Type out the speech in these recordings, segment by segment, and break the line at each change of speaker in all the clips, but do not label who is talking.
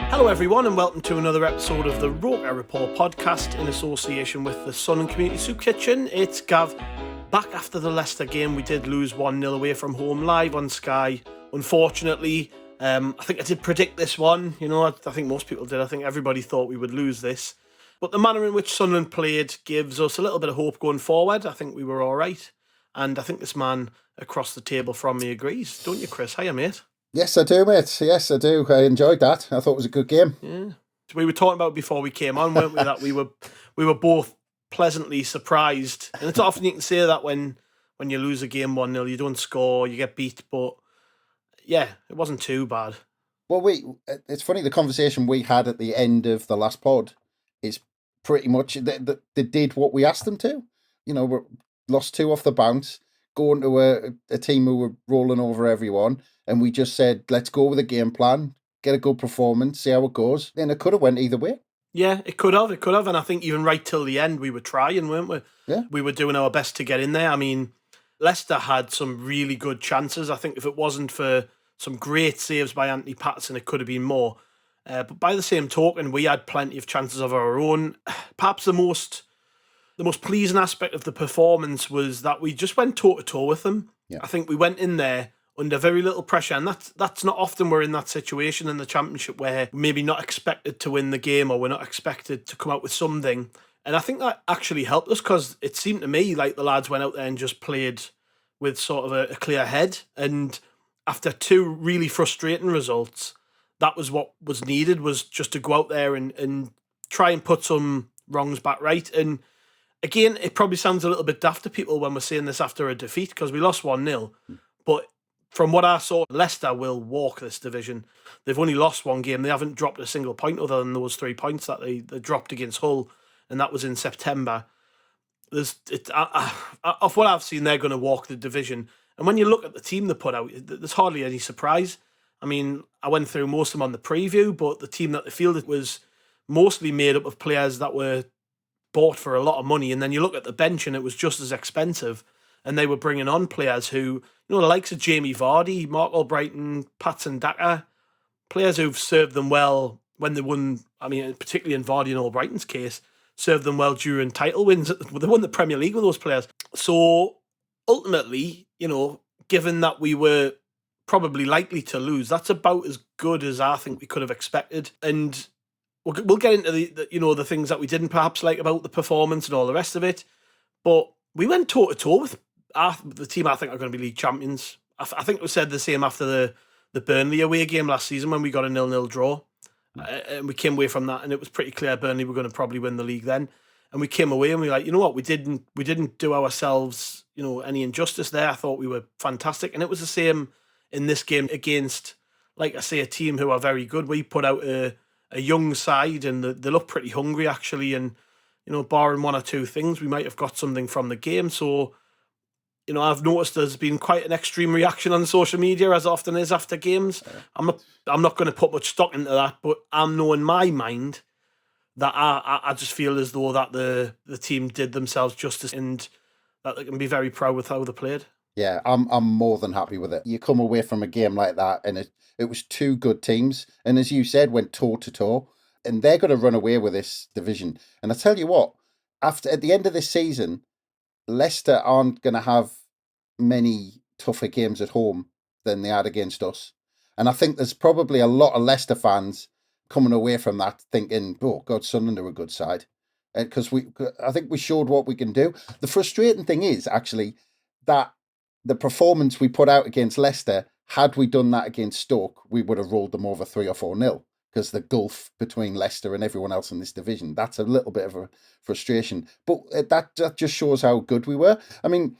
Hello everyone and welcome to another episode of the Roker Report podcast in association with the Sunderland Community Soup Kitchen. It's Gav, back after the Leicester game. We did lose 1-0 away from home live on Sky. Unfortunately, I think I did predict this one. I think most people did. I think everybody thought we would lose this. But the manner in which Sunderland played gives us a little bit of hope going forward. I think we were all right. And I think this man across the table from me agrees. Don't you, Chris? Hiya, mate.
Yes, I do, mate. Yes, I do. I enjoyed that. I thought it was a good game.
Yeah. So we were talking about before we came on, weren't we, that we were both pleasantly surprised. And it's often you can say that when you lose a game 1-0, you don't score, you get beat. But yeah, it wasn't too bad.
Well, it's funny, the conversation we had at the end of the last pod is pretty much they did what we asked them to. We lost 2 off the bounce, going to a team who were rolling over everyone. And we just said, let's go with a game plan, get a good performance, see how it goes. Then it could have went either way.
Yeah, it could have. And I think even right till the end, we were trying, weren't we?
Yeah.
We were doing our best to get in there. I mean, Leicester had some really good chances. I think if it wasn't for some great saves by Anthony Patterson, it could have been more. But by the same token, we had plenty of chances of our own. Perhaps the most pleasing aspect of the performance was that we just went toe-to-toe with them.
Yeah.
I think we went in there under very little pressure, and that's not often we're in that situation in the Championship where we're maybe not expected to win the game or we're not expected to come out with something. And I think that actually helped us because it seemed to me like the lads went out there and just played with sort of a clear head. And after 2 really frustrating results, that was what was needed, was just to go out there and try and put some wrongs back right. And again, it probably sounds a little bit daft to people when we're saying this after a defeat because we lost 1-0, but from what I saw, Leicester will walk this division. They've only lost 1 game. They haven't dropped a single point other than those 3 points that they dropped against Hull, and that was in September. Of what I've seen, they're going to walk the division. And when you look at the team they put out, there's hardly any surprise. I mean, I went through most of them on the preview, but the team that they fielded was mostly made up of players that were bought for a lot of money. And then you look at the bench and it was just as expensive. And they were bringing on players who, the likes of Jamie Vardy, Mark Albrighton, Patson Daka, players who've served them well when they won, I mean, particularly in Vardy and Albrighton's case, served them well during title wins. They won the Premier League with those players. So ultimately, given that we were probably likely to lose, that's about as good as I think we could have expected. And we'll get into the things that we didn't perhaps like about the performance and all the rest of it. But we went toe-to-toe with the team I think are going to be league champions. I think we said the same after the Burnley away game last season when we got a 0-0 draw. And we came away from that and it was pretty clear Burnley were going to probably win the league then. And we came away and we were like, you know what, we didn't do ourselves, any injustice there. I thought we were fantastic. And it was the same in this game against, like I say, a team who are very good. We put out a young side and they look pretty hungry actually. And, barring 1 or 2 things, we might have got something from the game. So, I've noticed there's been quite an extreme reaction on social media, as often is after games. Yeah. I'm not going to put much stock into that, but I'm knowing in my mind that I just feel as though that the team did themselves justice and that they can be very proud with how they played.
Yeah, I'm more than happy with it. You come away from a game like that and it was 2 good teams. And as you said, went toe-to-toe. And they're going to run away with this division. And I tell you what, at the end of this season, Leicester aren't going to have many tougher games at home than they had against us. And I think there's probably a lot of Leicester fans coming away from that thinking, oh, God, Sunderland are a good side. Because I think we showed what we can do. The frustrating thing is, actually, that the performance we put out against Leicester, had we done that against Stoke, we would have rolled them over 3 or 4-0. Because the gulf between Leicester and everyone else in this division, that's a little bit of a frustration. But that just shows how good we were. I mean,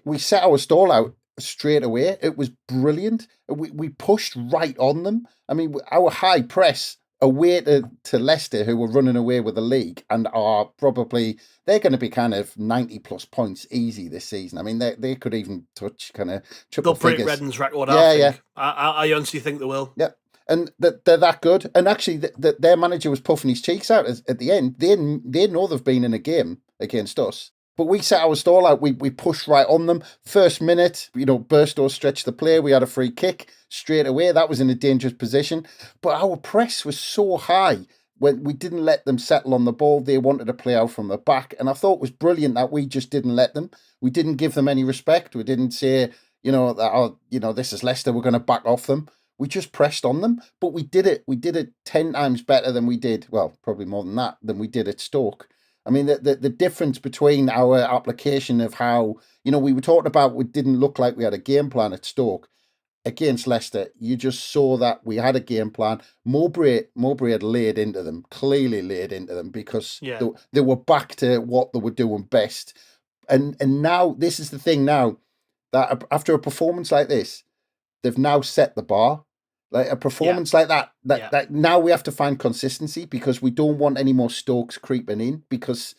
we set our stall out straight away. It was brilliant. We pushed right on them. I mean, our high press away to Leicester, who were running away with the league and are probably, they're going to be kind of 90 plus points easy this season. I mean, they could even touch kind of triple figures.
They'll break Redden's record, I think. I honestly think they will.
Yeah. And they're that good. And actually, their manager was puffing his cheeks out at the end. They know they've been in a game against us But we set our stall out. We pushed right on them. First minute, Burstow stretched the play. We had a free kick straight away. That was in a dangerous position. But our press was so high when we didn't let them settle on the ball. They wanted to play out from the back. And I thought it was brilliant that we just didn't let them. We didn't give them any respect. We didn't say, this is Leicester, we're going to back off them. We just pressed on them. But we did it. We did it 10 times better than we did, well, probably more than that, than we did at Stoke. I mean, the difference between our application of how, we were talking about, we didn't look like we had a game plan at Stoke. Against Leicester, you just saw that we had a game plan. Mowbray had clearly laid into them, because they were back to what they were doing best. And now, this is the thing now, that after a performance like this, they've now set the bar. Like a performance like that now we have to find consistency, because we don't want any more Stokes creeping in, because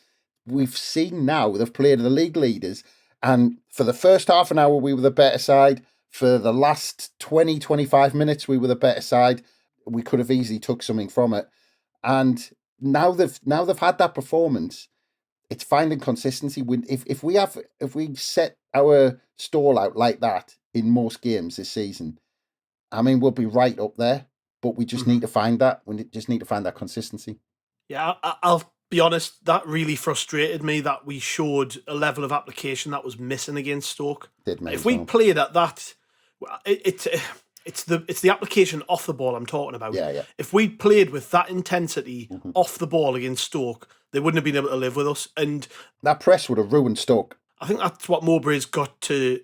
we've seen now they've played the league leaders, and for the first half an hour we were the better side. For the last 20-25 minutes we were the better side. We could have easily took something from it. And now they've had that performance. It's finding consistency. If we set our stall out like that in most games this season, I mean, we'll be right up there, but we just need to find that. We just need to find that consistency.
Yeah, I'll be honest, that really frustrated me, that we showed a level of application that was missing against Stoke. If we played at that, it's the application off the ball I'm talking about.
Yeah.
If we played with that intensity off the ball against Stoke, they wouldn't have been able to live with us. And
that press would have ruined Stoke.
I think that's what Mowbray's got to,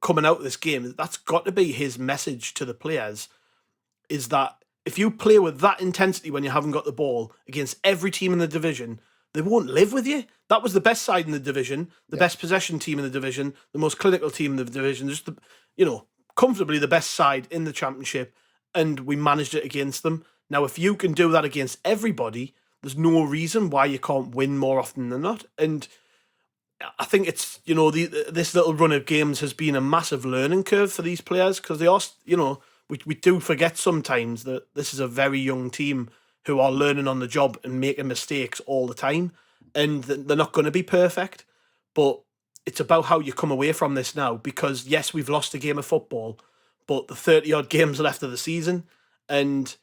coming out of this game, that's got to be his message to the players, is that if you play with that intensity when you haven't got the ball against every team in the division, they won't live with you. That was the best side in the division, the best possession team in the division, the most clinical team in the division, just comfortably the best side in the Championship, and we managed it against them. Now, if you can do that against everybody, there's no reason why you can't win more often than not. And I think it's, this little run of games has been a massive learning curve for these players, because they are, we do forget sometimes that this is a very young team who are learning on the job and making mistakes all the time, and they're not going to be perfect. But it's about how you come away from this now, because yes, we've lost a game of football, but the 30-odd games left of the season, and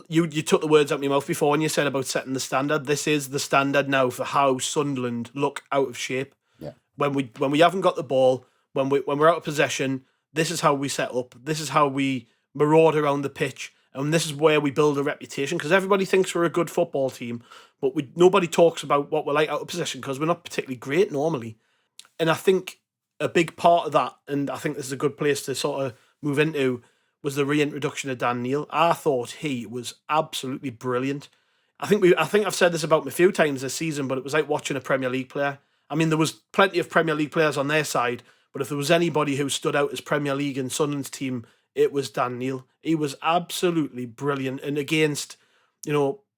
you took the words out of my mouth before when you said about setting the standard. This is the standard now for how Sunderland look out of shape.
Yeah.
When we haven't got the ball, when we're out of possession, this is how we set up. This is how we maraud around the pitch, and this is where we build a reputation, because everybody thinks we're a good football team, but nobody talks about what we're like out of possession, because we're not particularly great normally. And I think a big part of that, and I think this is a good place to sort of move into, was the reintroduction of Dan Neil. I thought he was absolutely brilliant. I think I've said this about him a few times this season, but it was like watching a Premier League player. I mean, there was plenty of Premier League players on their side, but if there was anybody who stood out as Premier League in Sunderland's team, it was Dan Neil. He was absolutely brilliant. And against,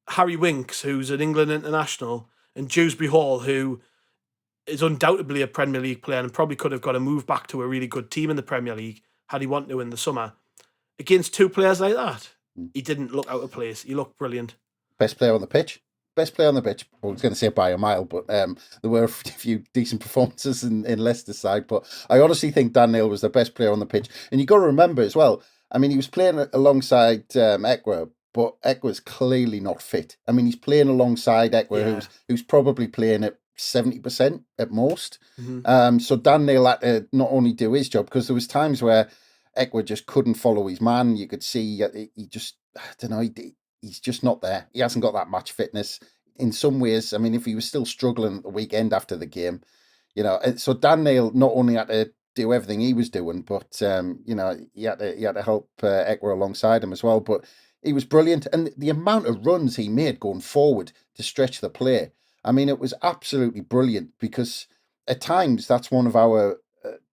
Harry Winks, who's an England international, and Dewsbury Hall, who is undoubtedly a Premier League player and probably could have got a move back to a really good team in the Premier League had he wanted to in the summer. Against two players like that, he didn't look out of place. He looked brilliant.
Best player on the pitch. Best player on the pitch. I was going to say by a mile, but there were a few decent performances in Leicester's side. But I honestly think Dan Neil was the best player on the pitch. And you've got to remember as well, I mean, he was playing alongside Ekwa, but Ekwa's clearly not fit. I mean, he's playing alongside Ekwa, who's probably playing at 70% at most. So Dan Neil had to not only do his job, because there was times where Ekwa just couldn't follow his man. You could see he just, I don't know, he's just not there. He hasn't got that match fitness. In some ways, I mean, if he was still struggling at the weekend after the game, so Dan Neil not only had to do everything he was doing, but he had to help Ekwa alongside him as well. But he was brilliant, and the amount of runs he made going forward to stretch the play, I mean, it was absolutely brilliant, because at times that's one of our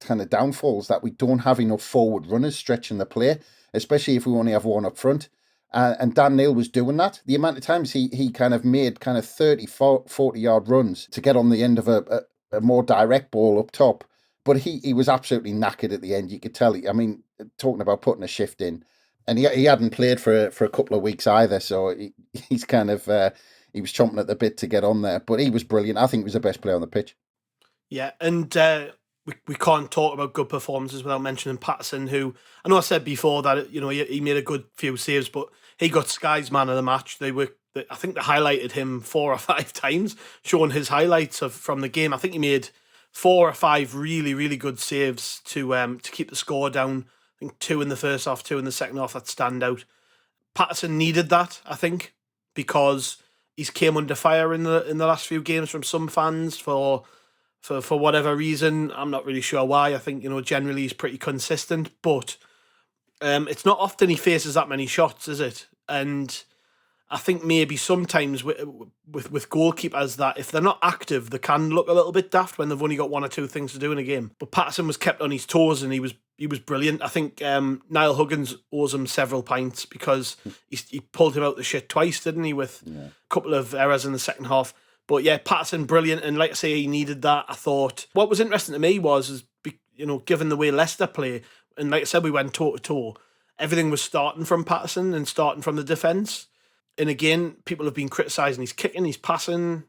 kind of downfalls, that we don't have enough forward runners stretching the play, especially if we only have one up front. And Dan Neil was doing that. The amount of times he kind of made kind of 30, 40-yard runs to get on the end of a more direct ball up top. But he was absolutely knackered at the end. You could tell. I mean, talking about putting a shift in. And he hadn't played for a couple of weeks either. So he's kind of... he was chomping at the bit to get on there. But he was brilliant. I think he was the best player on the pitch.
Yeah, and we can't talk about good performances without mentioning Patterson, who I know I said before that he made a good few saves, but he got Sky's man of the match. I think they highlighted him 4 or 5 times, showing his highlights from the game. I think he made 4 or 5 really, really good saves to keep the score down. I think 2 in the first half, 2 in the second half that stand out. Patterson needed that, I think, because he's came under fire in the last few games from some fans for whatever reason. I'm not really sure why. I think generally he's pretty consistent, but it's not often he faces that many shots, is it? And I think maybe sometimes with goalkeepers that if they're not active, they can look a little bit daft when they've only got 1 or 2 things to do in a game. But Patterson was kept on his toes and he was brilliant. I think Niall Huggins owes him several pints because he pulled him out the shit twice, didn't he? With a couple of errors in the second half. But yeah, Patterson, brilliant. And like I say, he needed that. I thought what was interesting to me was given the way Leicester play, and like I said, we went toe to toe. Everything was starting from Patterson and starting from the defence. And again, people have been criticising his kicking, his passing,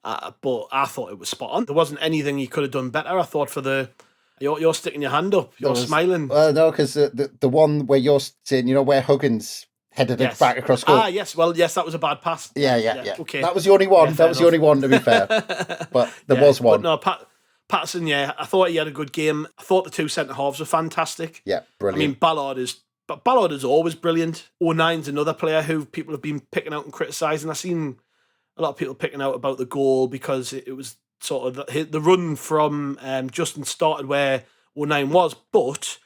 but I thought it was spot on. There wasn't anything he could have done better. I thought you're sticking your hand up, you're smiling.
No, because the one where you're saying, where Huggins headed it back across goal.
Yes. Well, yes, that was a bad pass.
Yeah.
Okay.
That was the only one. That was the only one, to be fair. But there was one.
But no, Patterson, I thought he had a good game. I thought the 2 centre-halves were fantastic.
Yeah, brilliant.
I mean, Ballard is always brilliant. O'Nine's another player who people have been picking out and criticising. I've seen a lot of people picking out about the goal because it was sort of the run from Justin started where O'Nine was. But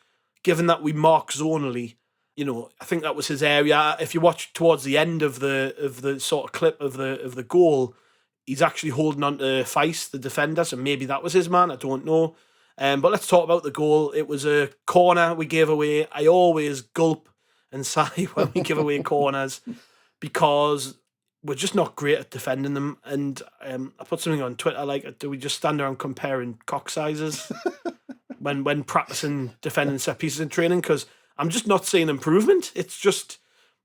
given that we mark zonally, I think that was his area. If you watch towards the end of the sort of clip of the goal, he's actually holding on to Feist, the defender. So maybe that was his man. I don't know. But let's talk about the goal. It was a corner we gave away. I always gulp and sigh when we give away corners because we're just not great at defending them. And I put something on Twitter like, do we just stand around comparing cock sizes when practicing defending set pieces in training? Because I'm just not seeing improvement. It's just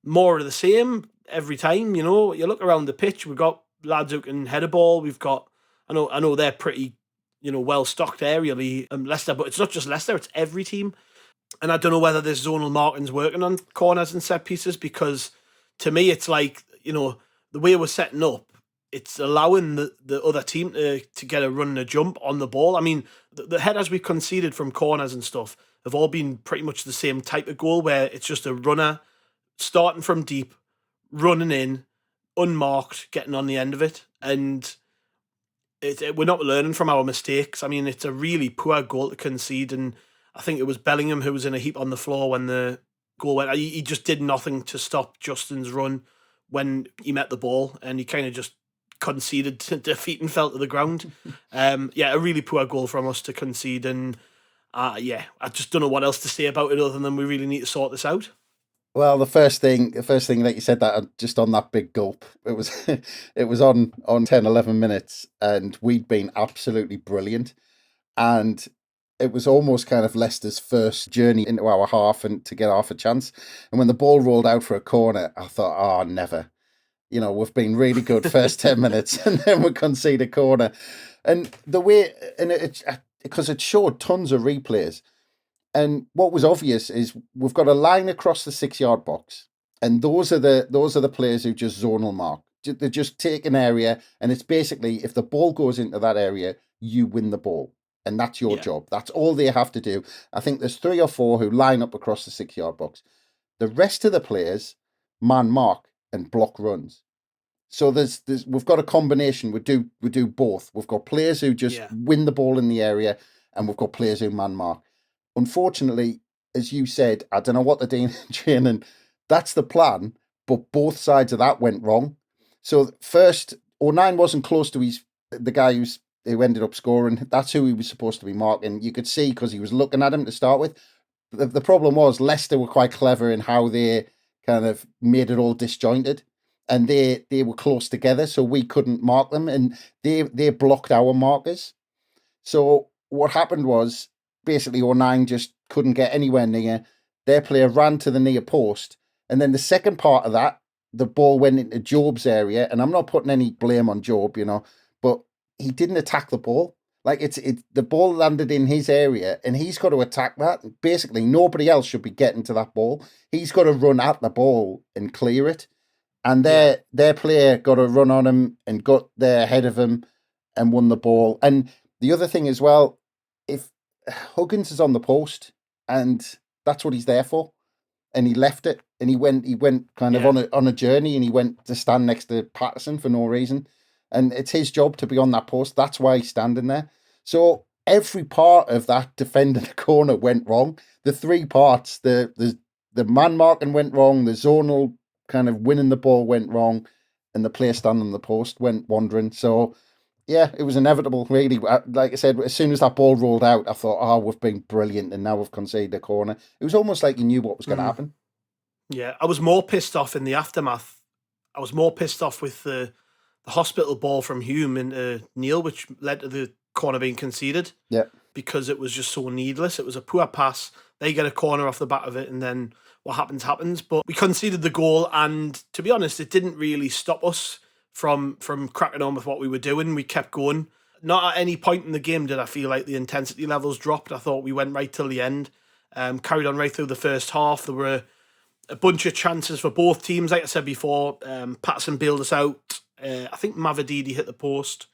more of the same every time. You look around the pitch, we've got lads who can head a ball. We've got, I know they're pretty well stocked aerially, Leicester, but it's not just Leicester, it's every team. And I don't know whether this zonal marking's working on corners and set pieces because to me it's like, the way we're setting up, it's allowing the other team to get a run and a jump on the ball. I mean, the headers we conceded from corners and stuff have all been pretty much the same type of goal where it's just a runner starting from deep, running in, unmarked, getting on the end of it. And we're not learning from our mistakes. I mean, it's a really poor goal to concede, and I think it was Bellingham who was in a heap on the floor when the goal went. He just did nothing to stop Justin's run when he met the ball, and he kind of just conceded defeat and fell to the ground. A really poor goal from us to concede, and I just don't know what else to say about it other than we really need to sort this out.
Well, the first thing that you said that just on that big gulp, it was on 10, 11 minutes and we'd been absolutely brilliant. And it was almost kind of Leicester's first journey into our half and to get half a chance. And when the ball rolled out for a corner, I thought, never. We've been really good first 10 minutes and then we concede a corner. And the way, because it showed tons of replays. And what was obvious is we've got a line across the 6-yard box, and those are the players who just zonal mark. They just take an area, and it's basically if the ball goes into that area, you win the ball, and that's your job. That's all they have to do. I think there's 3 or 4 who line up across the 6-yard box. The rest of the players man mark and block runs. So we've got a combination. We do both. We've got players who just win the ball in the area, and we've got players who man mark. Unfortunately, as you said, I don't know what they're doing in training. That's the plan, but both sides of that went wrong. So first, O'Nine wasn't close to the guy who ended up scoring. That's who he was supposed to be marking. You could see because he was looking at him to start with. The problem was Leicester were quite clever in how they kind of made it all disjointed, and they were close together, so we couldn't mark them, and they blocked our markers. So what happened was, basically, O'Nine just couldn't get anywhere near. Their player ran to the near post. And then the second part of that, the ball went into Job's area. And I'm not putting any blame on Job, but he didn't attack the ball. Like it's the ball landed in his area, and he's got to attack that. Basically, nobody else should be getting to that ball. He's got to run at the ball and clear it, and their player got to run on him and got there ahead of him and won the ball. And the other thing as well, if Huggins is on the post, and that's what he's there for, and he left it, and he went kind of on a journey, and he went to stand next to Patterson for no reason. And it's his job to be on that post. That's why he's standing there. So every part of that defending the corner went wrong. The three parts, the man marking went wrong, the zonal kind of winning the ball went wrong, and the player standing on the post went wandering. So yeah, it was inevitable, really. Like I said, as soon as that ball rolled out, I thought, oh, we've been brilliant, and now we've conceded a corner. It was almost like you knew what was going to happen.
Yeah, I was more pissed off in the aftermath. I was more pissed off with the hospital ball from Hume into Neil, which led to the corner being conceded.
Yeah.
Because it was just so needless. It was a poor pass. They get a corner off the back of it, and then what happens. But we conceded the goal, and to be honest, it didn't really stop us from cracking on with what we were doing. We kept going. Not at any point in the game did I feel like the intensity levels dropped. I thought we went right till the end. Carried on right through the first half. There were a bunch of chances for both teams. Like I said before, Patterson bailed us out. I think Mavididi hit the post.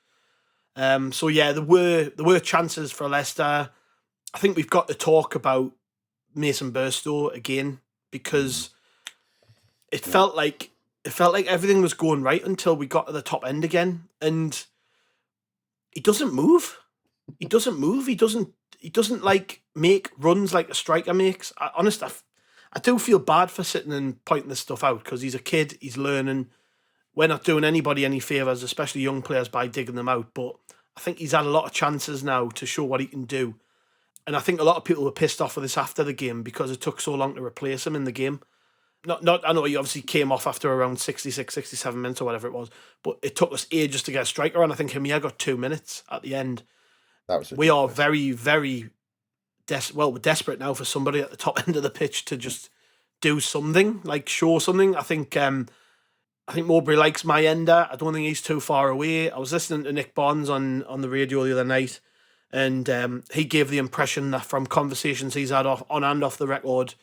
So yeah, there were chances for Leicester. I think we've got to talk about Mason Burstow again, because it felt like everything was going right until we got to the top end again, and he doesn't move. He doesn't like make runs like a striker makes. I do feel bad for sitting and pointing this stuff out, because he's a kid, he's learning. We're not doing anybody any favours, especially young players, by digging them out. But I think he's had a lot of chances now to show what he can do. And I think a lot of people were pissed off with this after the game because it took so long to replace him in the game. I know he obviously came off after around 66, 67 minutes or whatever it was, but it took us ages to get a striker, and I think Hamia got 2 minutes at the end. We are very, very we're desperate now for somebody at the top end of the pitch to just do something, like show something. I think Mowbray likes my ender. I don't think he's too far away. I was listening to Nick Bonds on the radio the other night, and he gave the impression that from conversations he's had on and off the record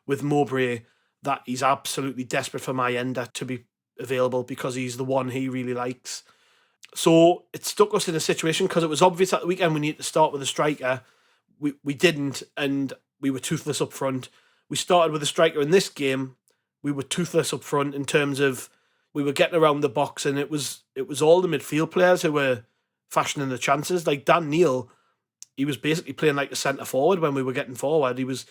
with Mowbray, that he's absolutely desperate for my ender to be available, because he's the one he really likes. So it stuck us in a situation, because it was obvious at the weekend we needed to start with a striker. We didn't, and we were toothless up front. We started with a striker in this game. We were toothless up front in terms of we were getting around the box, and it was all the midfield players who were fashioning the chances. Like Dan Neil, he was basically playing like a centre forward when we were getting forward. He was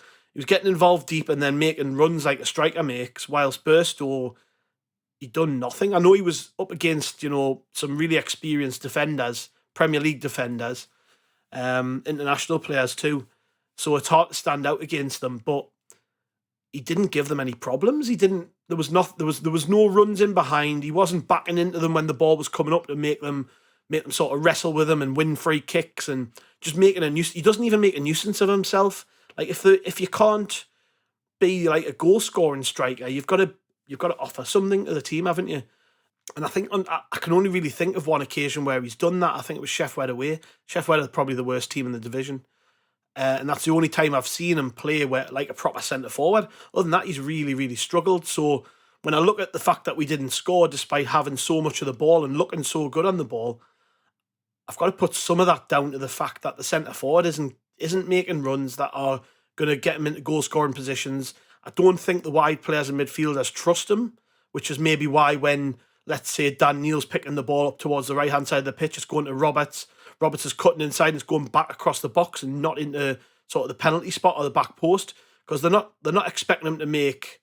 getting involved deep and then making runs like a striker makes, whilst Burstow, he'd done nothing. I know he was up against, some really experienced defenders, Premier League defenders, international players too. So it's hard to stand out against them, but he didn't give them any problems. There was no runs in behind. He wasn't backing into them when the ball was coming up to make them sort of wrestle with him and win free kicks, and just making a nuisance. He doesn't even make a nuisance of himself. Like if you can't be like a goal scoring striker, you've got to offer something to the team, haven't you? And I think I can only really think of one occasion where he's done that. I think it was Sheffield away. Sheffield are probably the worst team in the division. And that's the only time I've seen him play where like a proper centre forward. Other than that, he's really, really struggled. So when I look at the fact that we didn't score despite having so much of the ball and looking so good on the ball, I've got to put some of that down to the fact that the centre forward isn't making runs that are going to get him into goal scoring positions. I don't think the wide players and midfielders trust him, which is maybe why when, let's say, Dan Neil's picking the ball up towards the right-hand side of the pitch, it's going to Roberts. Roberts is cutting inside and it's going back across the box and not into sort of the penalty spot or the back post, because they're not expecting him to make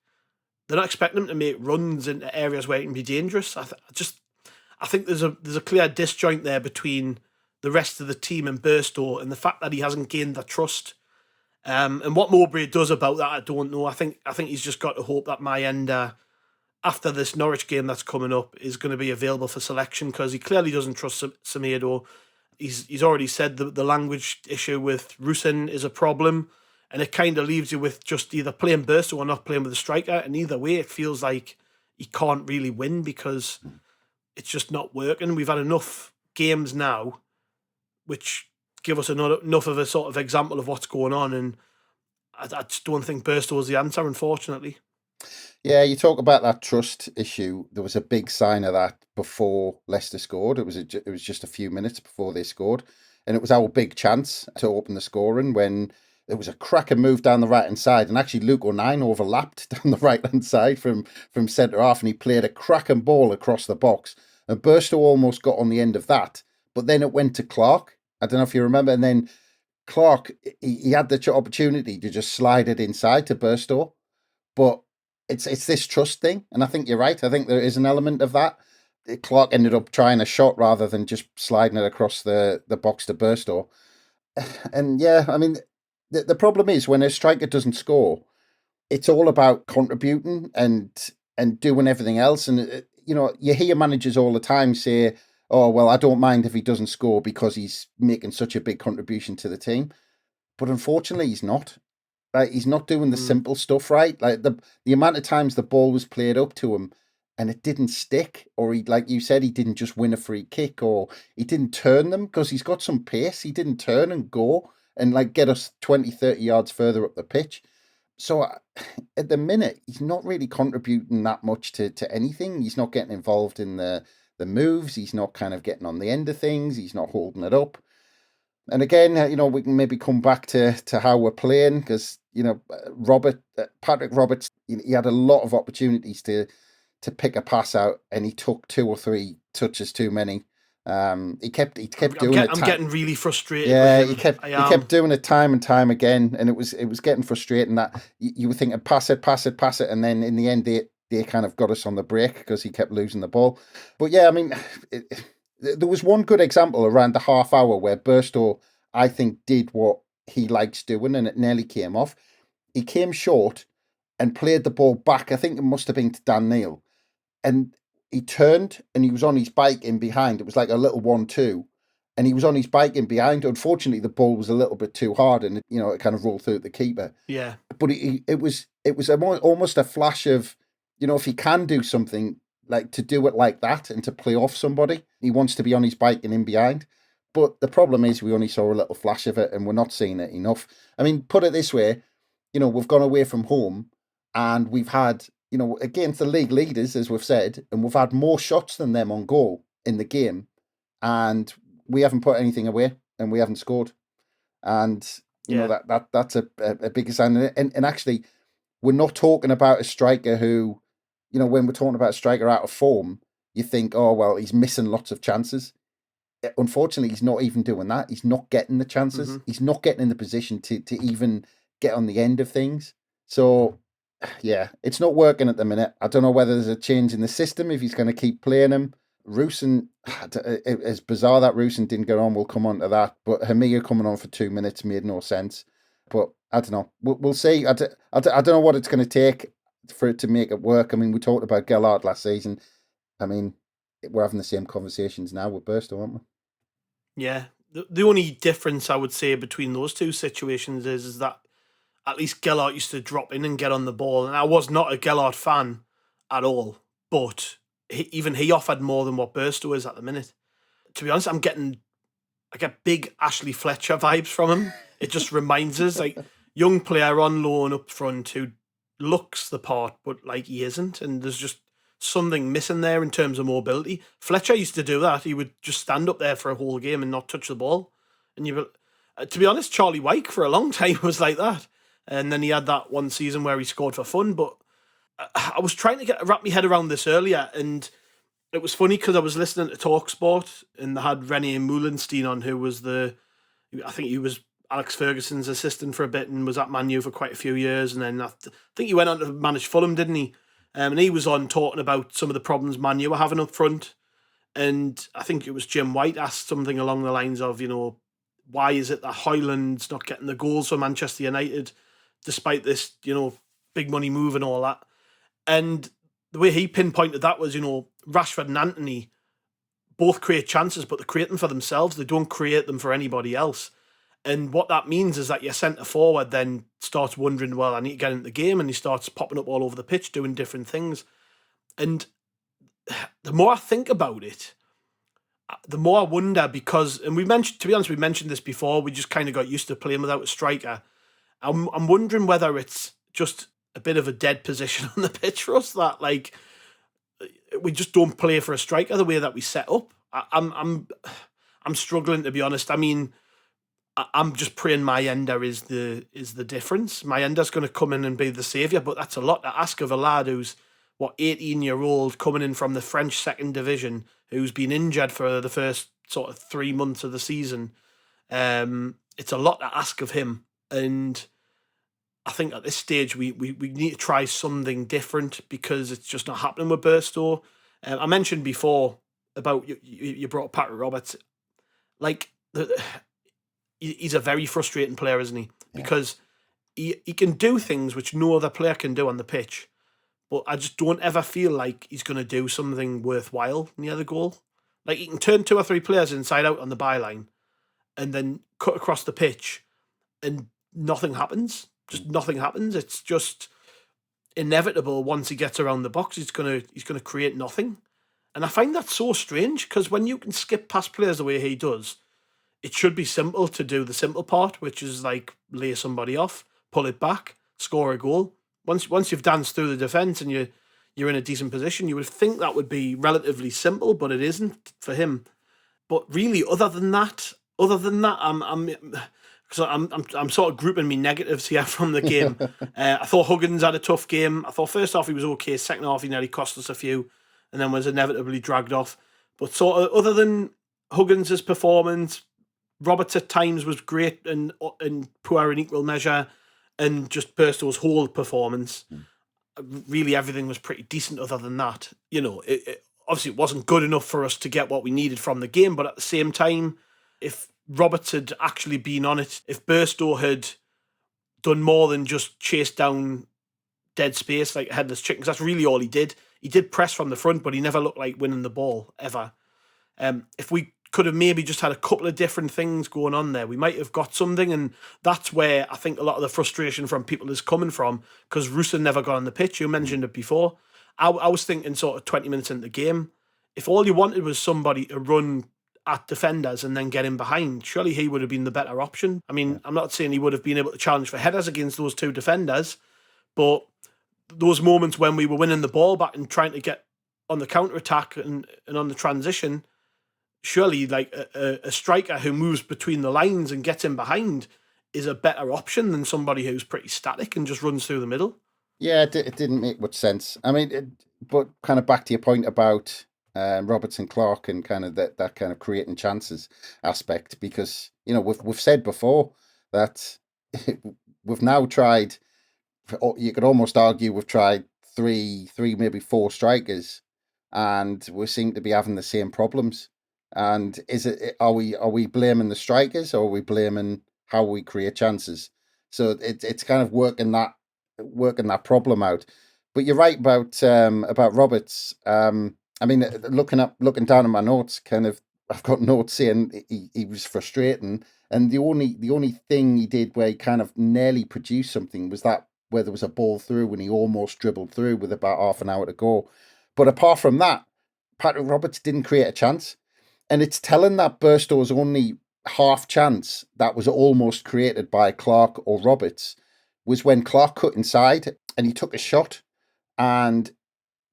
runs into areas where it can be dangerous. I think there's a clear disjoint there between the rest of the team and Burstow, and the fact that he hasn't gained the trust. And what Mowbray does about that, I don't know. I think he's just got to hope that my ender, after this Norwich game that's coming up, is going to be available for selection, because he clearly doesn't trust Semedo. He's already said the language issue with Rusin is a problem, and it kind of leaves you with just either playing Burstow or not playing with a striker. And either way, it feels like he can't really win because it's just not working. We've had enough games now which give us enough of a sort of example of what's going on. And I just don't think Burstow was the answer, unfortunately.
Yeah, you talk about that trust issue. There was a big sign of that before Leicester scored. It was just a few minutes before they scored, and it was our big chance to open the scoring when there was a cracking move down the right hand side, and actually Luke O'Nien overlapped down the right hand side from centre half, and he played a cracking ball across the box, and Burstow almost got on the end of that, but then it went to Clark. I don't know if you remember, and then Clark he had the opportunity to just slide it inside to Burstow, but it's this trust thing, and I think you're right. I think there is an element of that. Clark ended up trying a shot rather than just sliding it across the box to Burstow. And yeah, I mean, the problem is when a striker doesn't score, it's all about contributing and doing everything else. And you hear managers all the time say, "Oh well, I don't mind if he doesn't score because he's making such a big contribution to the team." But unfortunately, he's not. Like, he's not doing the simple stuff right. Like the amount of times the ball was played up to him and it didn't stick, or he, like you said, he didn't just win a free kick, or he didn't turn them because he's got some pace. He didn't turn and go and like get us 20, 30 yards further up the pitch. So at the minute, he's not really contributing that much to anything. He's not getting involved in the moves. He's not kind of getting on the end of things. He's not holding it up. And again, we can maybe come back to how we're playing because, Patrick Roberts, he had a lot of opportunities to pick a pass out and he took 2 or 3 touches too many. He kept doing it.
I'm getting really frustrated.
Yeah,
with him.
he kept doing it time and time again, and it was getting frustrating that you were thinking pass it, and then in the end they kind of got us on the break because he kept losing the ball. But yeah, I mean, there was one good example around the half hour where Burstow, I think, did what he likes doing, and it nearly came off. He came short and played the ball back. I think it must have been to Dan Neil, and he turned and he was on his bike in behind. It was like a little 1-2, and he was on his bike in behind. Unfortunately, the ball was a little bit too hard, and it kind of rolled through the keeper.
Yeah,
but it was almost a flash of, if he can do something, like to do it like that and to play off somebody, he wants to be on his bike and in behind. But the problem is we only saw a little flash of it and we're not seeing it enough. I mean, put it this way, we've gone away from home and we've had, against the league leaders, as we've said, and we've had more shots than them on goal in the game, and we haven't put anything away and we haven't scored. And, that's a big sign. And actually, we're not talking about a striker who, when we're talking about a striker out of form, you think, oh, well, he's missing lots of chances. Unfortunately, he's not even doing that. He's not getting the chances. Mm-hmm. He's not getting in the position to even get on the end of things. So, yeah, it's not working at the minute. I don't know whether there's a change in the system, if he's going to keep playing him. Roosen, it's bizarre that Roosen didn't get on. We'll come on to that. But Hamia coming on for 2 minutes made no sense. But I don't know. We'll see. I don't know what it's going to take for it to make it work. I mean, we talked about Gellard last season. I mean, we're having the same conversations now with Burstow, aren't we?
Yeah. The only difference I would say between those two situations is that at least Gellard used to drop in and get on the ball. And I was not a Gellard fan at all. But even he offered more than what Burstow is at the minute. To be honest, I get big Ashley Fletcher vibes from him. It just reminds us, like, young player on loan up front who looks the part, but like he isn't. And there's just something missing there in terms of mobility. Fletcher used to do that. He would just stand up there for a whole game and not touch the ball. And to be honest, Charlie Wyke for a long time was like that. And then he had that one season where he scored for fun. But I was trying to wrap my head around this earlier, and it was funny because I was listening to TalkSport and they had René Moulenstein on, who was I think he was Alex Ferguson's assistant for a bit and was at Man U for quite a few years. And then I think he went on to manage Fulham, didn't he? And he was on talking about some of the problems Man U were having up front. And I think it was Jim White asked something along the lines of, why is it that Højlund's not getting the goals for Manchester United despite this, big money move and all that? And the way he pinpointed that was, Rashford and Antony both create chances, but they create them for themselves. They don't create them for anybody else. And what that means is that your centre forward then starts wondering, well, I need to get into the game, and he starts popping up all over the pitch doing different things. And the more I think about it, the more I wonder, because, and we mentioned, to be honest, we mentioned this before, we just kind of got used to playing without a striker. I'm wondering whether it's just a bit of a dead position on the pitch for us, that like we just don't play for a striker the way that we set up. I'm struggling, to be honest. I mean, I'm just praying Mayenda is the difference. Mayenda's going to come in and be the saviour, but that's a lot to ask of a lad who's 18-year-old coming in from the French second division, who's been injured for the first sort of 3 months of the season. It's a lot to ask of him, and I think at this stage we need to try something different, because it's just not happening with Burstow. I mentioned before about you brought up Patto Roberts, like he's a very frustrating player, isn't he? Because he can do things which no other player can do on the pitch, but I just don't ever feel like he's going to do something worthwhile near the goal. Like, he can turn 2 or 3 players inside out on the byline and then cut across the pitch and nothing happens. Just nothing happens. It's just inevitable. Once he gets around the box, he's gonna create nothing. And I find that so strange, because when you can skip past players the way he does, it should be simple to do the simple part, which is like lay somebody off, pull it back, score a goal. Once you've danced through the defence and you're in a decent position, you would think that would be relatively simple, but it isn't for him. But really, other than that, I'm sort of grouping me negatives here from the game. I thought Huggins had a tough game. I thought first half he was okay. Second half he nearly cost us a few, and then was inevitably dragged off. But sort of other than Huggins' performance, Roberts at times was great and poor in equal measure, and just Burstow's whole performance, really everything was pretty decent. Other than that, obviously it wasn't good enough for us to get what we needed from the game. But at the same time, if Roberts had actually been on it, if Burstow had done more than just chase down dead space like a headless chicken, 'cause that's really all he did. He did press from the front, but he never looked like winning the ball, ever. If we could have maybe just had a couple of different things going on there, we might have got something, and that's where I think a lot of the frustration from people is coming from, because Russo never got on the pitch. You mentioned it before. I was thinking sort of 20 minutes into the game, if all you wanted was somebody to run at defenders and then get in behind, surely he would have been the better option. I mean, I'm not saying he would have been able to challenge for headers against those 2 defenders, but those moments when we were winning the ball back and trying to get on the counter-attack and on the transition, surely like a striker who moves between the lines and gets in behind is a better option than somebody who's pretty static and just runs through the middle.
Yeah, it didn't make much sense. I mean, but kind of back to your point about Roberts and Clark and kind of that kind of creating chances aspect, because we've said before that we've now tried. You could almost argue we've tried three, maybe 4 strikers, and we seem to be having the same problems. And are we blaming the strikers, or are we blaming how we create chances? So it's kind of working that problem out. But you're right about Roberts. I mean, looking down at my notes, kind of, I've got notes saying he was frustrating, and the only thing he did where he kind of nearly produced something was that where there was a ball through and he almost dribbled through with about half an hour to go. But apart from that, Patto Roberts didn't create a chance. And it's telling that Burstow's only half chance that was almost created by Clark or Roberts was when Clark cut inside and he took a shot, and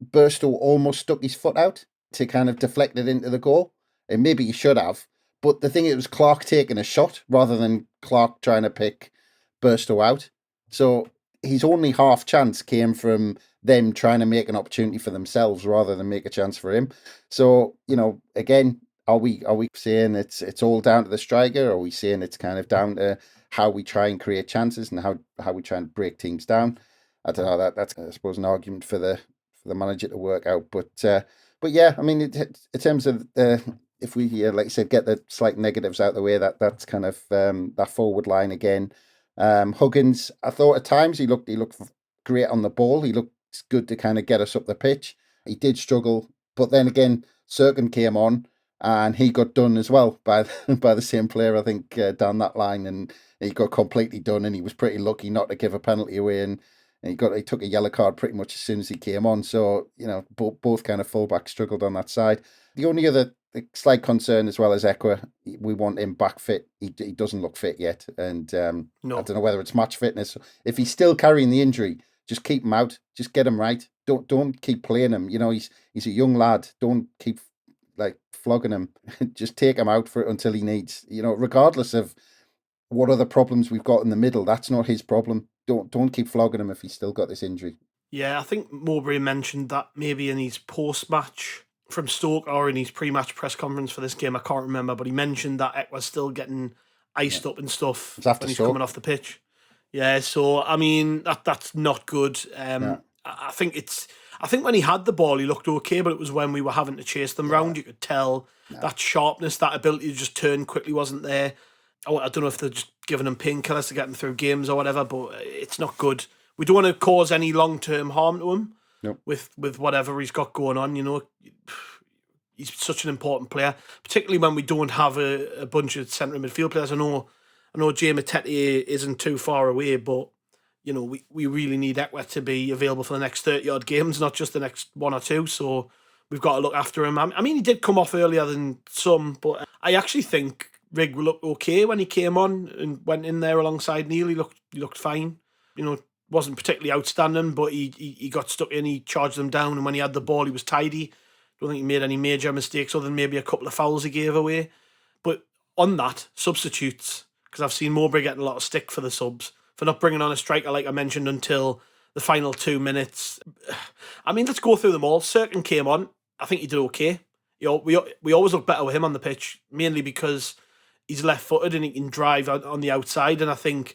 Burstow almost stuck his foot out to kind of deflect it into the goal. And maybe he should have. But the thing, it was Clark taking a shot rather than Clark trying to pick Burstow out. So his only half chance came from them trying to make an opportunity for themselves rather than make a chance for him. So, again, are we saying it's all down to the striker, or are we saying it's kind of down to how we try and create chances and how we try and break teams down? I don't know. That's, I suppose, an argument for the manager to work out. But yeah, I mean, in terms of if we, like you said, get the slight negatives out of the way, that's kind of that forward line again. Huggins, I thought at times he looked great on the ball. He looked good to kind of get us up the pitch. He did struggle, but then again, Serkin came on and he got done as well by the same player, I think, down that line, and he got completely done. And he was pretty lucky not to give a penalty away, and he took a yellow card pretty much as soon as he came on. So both kind of fullbacks struggled on that side. The only other the slight concern as well as Ekwa, we want him back fit. He doesn't look fit yet, and I
No.
don't know whether it's match fitness. If he's still carrying the injury, just keep him out. Just get him right. Don't keep playing him. You know, he's a young lad. Don't keep like flogging him. Just take him out for until he needs. You know, regardless of what other problems we've got in the middle, that's not his problem. Don't keep flogging him if he's still got this injury.
Yeah, I think Mowbray mentioned that maybe in his post-match from Stoke or in his pre-match press conference for this game. I can't remember, but he mentioned that Ekwa's still getting iced up and stuff when he's coming off the pitch. Yeah, so I mean that's not good. I think when he had the ball, he looked okay, but it was when we were having to chase them round, you could tell that sharpness, that ability to just turn quickly wasn't there. I don't know if they're just giving him painkillers to get him through games or whatever, but it's not good. We don't want to cause any long-term harm to him with whatever he's got going on. You know, he's such an important player, particularly when we don't have a bunch of centre midfield players. I know Jay Matete isn't too far away, but you know we really need Ekwa to be available for the next 30 odd games, not just the next one or two. So we've got to look after him. I mean, he did come off earlier than some, but I actually think Rig looked okay when he came on and went in there alongside Neil. He looked fine. You know, wasn't particularly outstanding, but he got stuck in, he charged them down, and when he had the ball, he was tidy. Don't think he made any major mistakes other than maybe a couple of fouls he gave away. But on that, substitutes, because I've seen Mowbray getting a lot of stick for the subs, for not bringing on a striker, like I mentioned, until the final 2 minutes. I mean, let's go through them all. Sirkin came on. I think he did okay. You know, we always look better with him on the pitch, mainly because he's left-footed and he can drive on the outside, and I think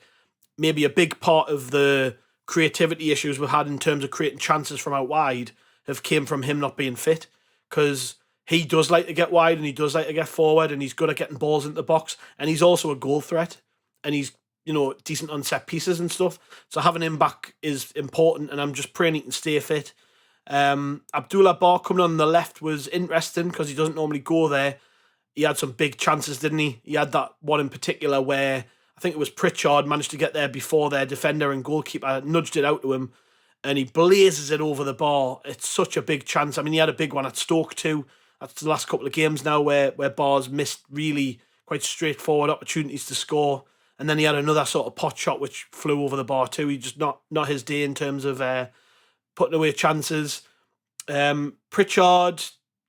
maybe a big part of the creativity issues we've had in terms of creating chances from out wide have came from him not being fit, because he does like to get wide and he does like to get forward and he's good at getting balls into the box, and he's also a goal threat and he's, you know, decent on set pieces and stuff. So having him back is important, and I'm just praying he can stay fit. Abdullah Bar coming on the left was interesting because he doesn't normally go there. He had some big chances, didn't he? He had that one in particular where I think it was Pritchard managed to get there before their defender and goalkeeper nudged it out to him, and he blazes it over the bar. It's such a big chance. I mean, he had a big one at Stoke too. That's the last couple of games now where Bar's missed really quite straightforward opportunities to score. And then he had another sort of pot shot which flew over the bar too. He just not his day in terms of putting away chances. Pritchard,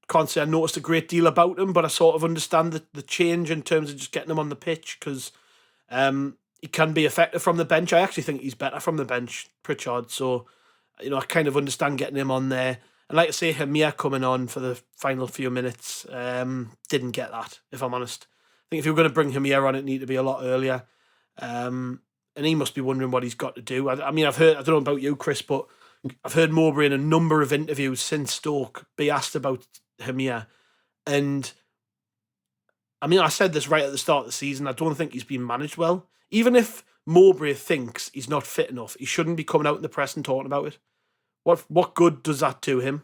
can't say I noticed a great deal about him, but I sort of understand the change in terms of just getting him on the pitch, because he can be effective from the bench. I actually think he's better from the bench, Pritchard. So, you know, I kind of understand getting him on there. And like I say, Hamir coming on for the final few minutes, didn't get that, if I'm honest. I think if you were going to bring Hamir on, it needed to be a lot earlier. And he must be wondering what he's got to do. I mean, I've heard, I don't know about you, Chris, but I've heard Mowbray in a number of interviews since Stoke be asked about Hamir. And I mean, I said this right at the start of the season, I don't think he's been managed well. Even if Mowbray thinks he's not fit enough, he shouldn't be coming out in the press and talking about it. What good does that do him?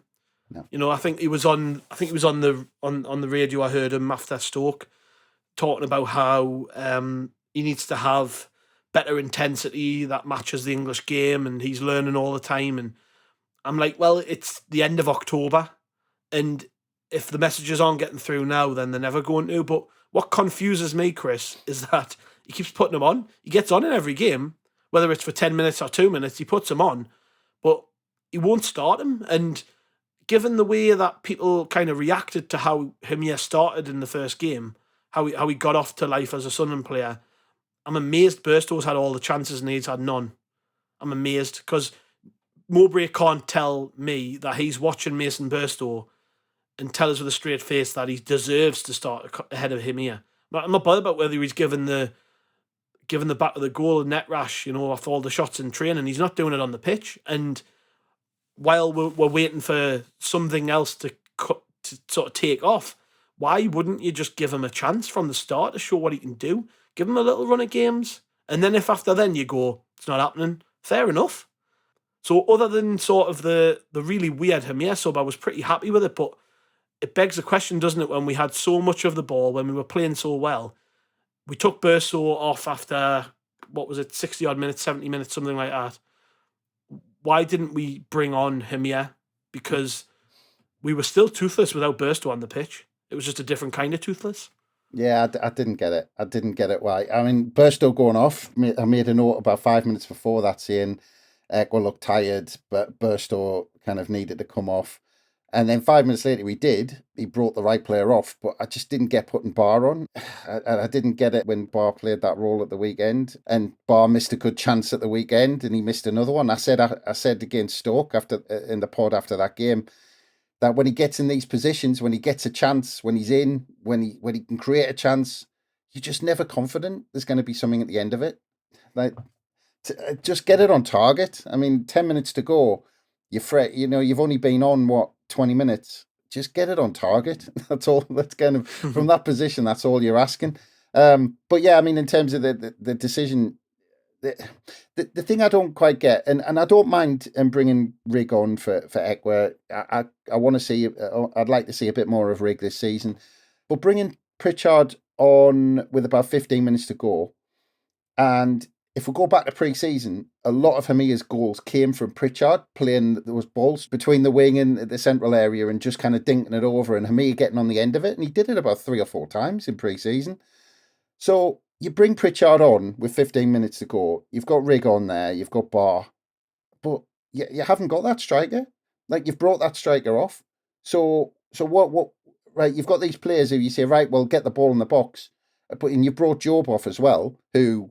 No.
You know, I think he was on the radio. I heard him after Stoke talking about how he needs to have better intensity that matches the English game, and he's learning all the time. And I'm like, well, it's the end of October, and if the messages aren't getting through now, then they're never going to. But what confuses me, Chris, is that he keeps putting them on. He gets on in every game, whether it's for 10 minutes or 2 minutes, he puts them on, but he won't start him. And given the way that people kind of reacted to how Hamir started in the first game, how he got off to life as a Sunderland player, I'm amazed Burstow's had all the chances and he's had none. I'm amazed, because Mowbray can't tell me that he's watching Mason Burstow and tell us with a straight face that he deserves to start ahead of him here. I'm not bothered about whether he's given the back of the goal a net rash, you know, off all the shots in training. He's not doing it on the pitch. And while we're waiting for something else to sort of take off, why wouldn't you just give him a chance from the start to show what he can do? Give him a little run of games. And then if after then you go, it's not happening, fair enough. So other than sort of the really weird Hamir sub, I was pretty happy with it, but it begs the question, doesn't it, when we had so much of the ball, when we were playing so well, we took Burso off after, 60 odd minutes, 70 minutes, something like that. Why didn't we bring on Hamir? Because we were still toothless without Bursto on the pitch. It was just a different kind of toothless.
Yeah, I didn't get it. I didn't get it why. I mean, Burstow going off. I made a note about 5 minutes before that saying Ekwa looked tired, but Burstow kind of needed to come off. And then 5 minutes later, we did. He brought the right player off, but I just didn't get putting Barr on. I didn't get it when Barr played that role at the weekend, and Barr missed a good chance at the weekend, and he missed another one. I said against Stoke after in the pod after that game that when he gets in these positions, when he gets a chance, when he's in, when he can create a chance, you're just never confident there's going to be something at the end of it. Like, just get it on target. I mean, 10 minutes to go. You're fret. You've only been on 20 minutes. Just get it on target. That's all. That's kind of from that position. That's all you're asking. But yeah, I mean, in terms of the decision, the thing I don't quite get, and I don't mind bringing Rig on for Ekwa. I want to see. I'd like to see a bit more of Rig this season, but bringing Pritchard on with about 15 minutes to go, and if we go back to pre-season, a lot of Hamia's goals came from Pritchard playing those balls between the wing and the central area and just kind of dinking it over, and Hamia getting on the end of it, and he did it about 3 or 4 times in pre-season. So you bring Pritchard on with 15 minutes to go. You've got Rig on there. You've got Barr, but you haven't got that striker. Like, you've brought that striker off. So what? Right, you've got these players who you say, right, well, get the ball in the box, but and you brought Job off as well. Who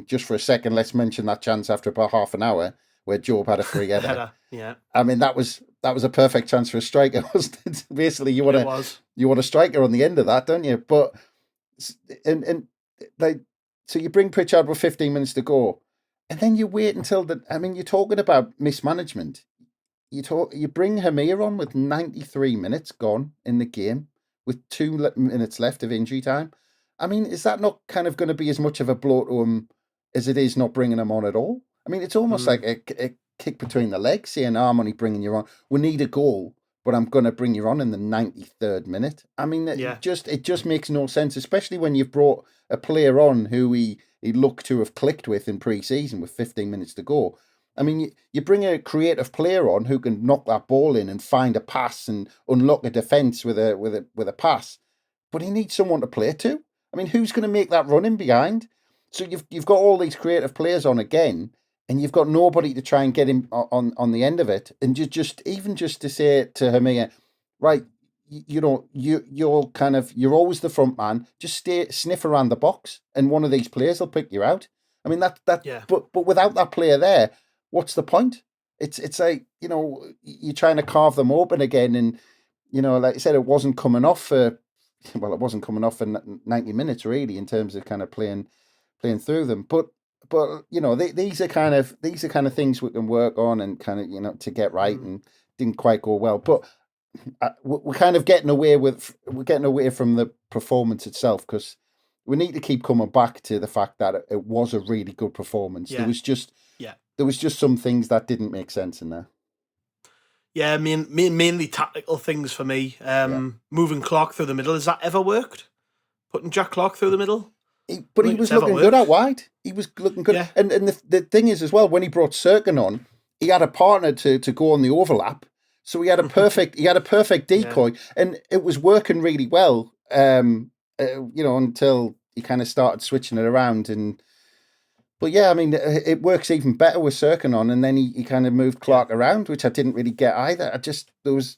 just for a second, let's mention that chance after about half an hour where Job had a free header.
Yeah,
I mean that was a perfect chance for a striker, wasn't it? Basically, you want a striker on the end of that, don't you? But and like, so you bring Pritchard with 15 minutes to go, and then you wait until you're talking about mismanagement. You bring Hamia on with 93 minutes gone in the game, with 2 minutes left of injury time. I mean, is that not kind of going to be as much of a blow to him as it is not bringing him on at all? I mean, it's almost like a kick between the legs, saying, I'm only bringing you on. We need a goal, but I'm going to bring you on in the 93rd minute. I mean, it just makes no sense, especially when you've brought a player on who he looked to have clicked with in pre-season with 15 minutes to go. I mean, you bring a creative player on who can knock that ball in and find a pass and unlock a defence with a pass, but he needs someone to play to. I mean, who's going to make that run in behind? So you've got all these creative players on again, and you've got nobody to try and get him on the end of it. And just to say to Hamia, right, you're always the front man. Just sniff around the box, and one of these players will pick you out. I mean but without that player there, what's the point? It's like, you're trying to carve them open again, and like I said, it wasn't coming off for 90 minutes really in terms of kind of playing through them. But these are kind of things we can work on and kind of to get right, and didn't quite go well. But we're kind of getting away from the performance itself, because we need to keep coming back to the fact that it was a really good performance.
Yeah.
There was just some things that didn't make sense in there.
Yeah, mainly tactical things for me. Moving Clark through the middle, has that ever worked? Putting Jack Clark through the middle?
He was looking good out wide. He was looking good. Yeah. And the thing is as well, when he brought Sirkin on, he had a partner to go on the overlap. So he had a perfect decoy, and it was working really well. Until he kind of started switching it around. But yeah, I mean, it works even better with Sirkin on, and then he kind of moved Clark around, which I didn't really get either. There was,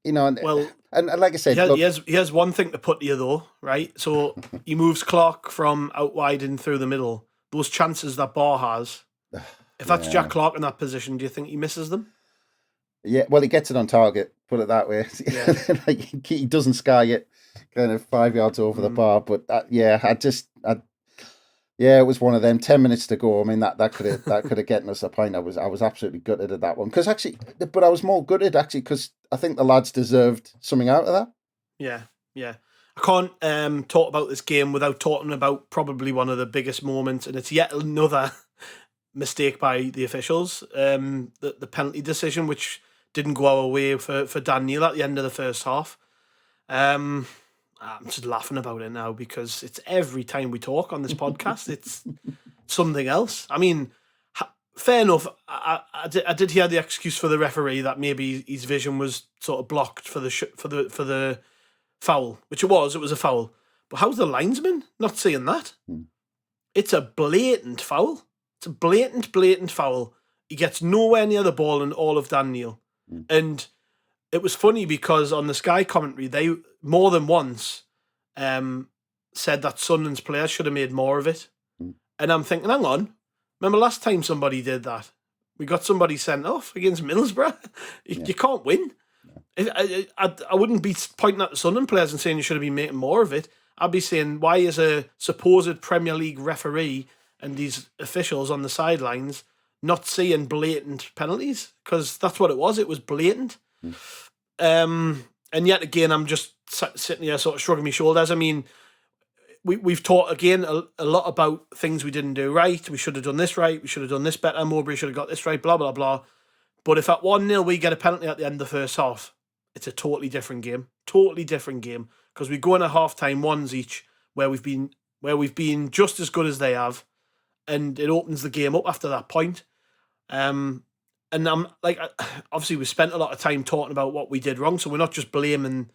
and like I said,
he has one thing to put to you though, right? So he moves Clark from out wide and through the middle. Those chances that Barr has, if that's Jack Clark in that position, do you think he misses them?
Yeah, well, he gets it on target, put it that way. Yeah. He doesn't sky it kind of 5 yards over the bar, but it was one of them. 10 minutes to go. I mean, that could have gotten us a point. I was absolutely gutted at that one, but I was more gutted actually because I think the lads deserved something out of that.
Yeah. I can't talk about this game without talking about probably one of the biggest moments, and it's yet another mistake by the officials. The penalty decision, which didn't go our way for Dan Neil at the end of the first half. I'm just laughing about it now because it's every time we talk on this podcast, it's something else. I mean, fair enough. I did hear the excuse for the referee that maybe his vision was sort of blocked for the foul, which it was a foul. But how's the linesman not seeing that? It's a blatant foul. It's a blatant foul. He gets nowhere near the ball in all of Dan Neil. And it was funny because on the Sky commentary, they more than once said that Sunderland's players should have made more of it. And I'm thinking, hang on, remember last time somebody did that? We got somebody sent off against Middlesbrough. You can't win. I wouldn't be pointing at the Sunderland players and saying you should have been making more of it. I'd be saying, why is a supposed Premier League referee and these officials on the sidelines not seeing blatant penalties? Because that's what it was. It was blatant. And yet again, I'm just sitting here sort of shrugging my shoulders. I mean, we've talked again a lot about things we didn't do right. We should have done this right. We should have done this better. Mowbray should have got this right, blah, blah, blah. But if at 1-0 we get a penalty at the end of the first half, it's a totally different game. Totally different game. Because we go in at half-time ones each where we've been just as good as they have. And it opens the game up after that point. And I'm like, obviously we spent a lot of time talking about what we did wrong, so we're not just blaming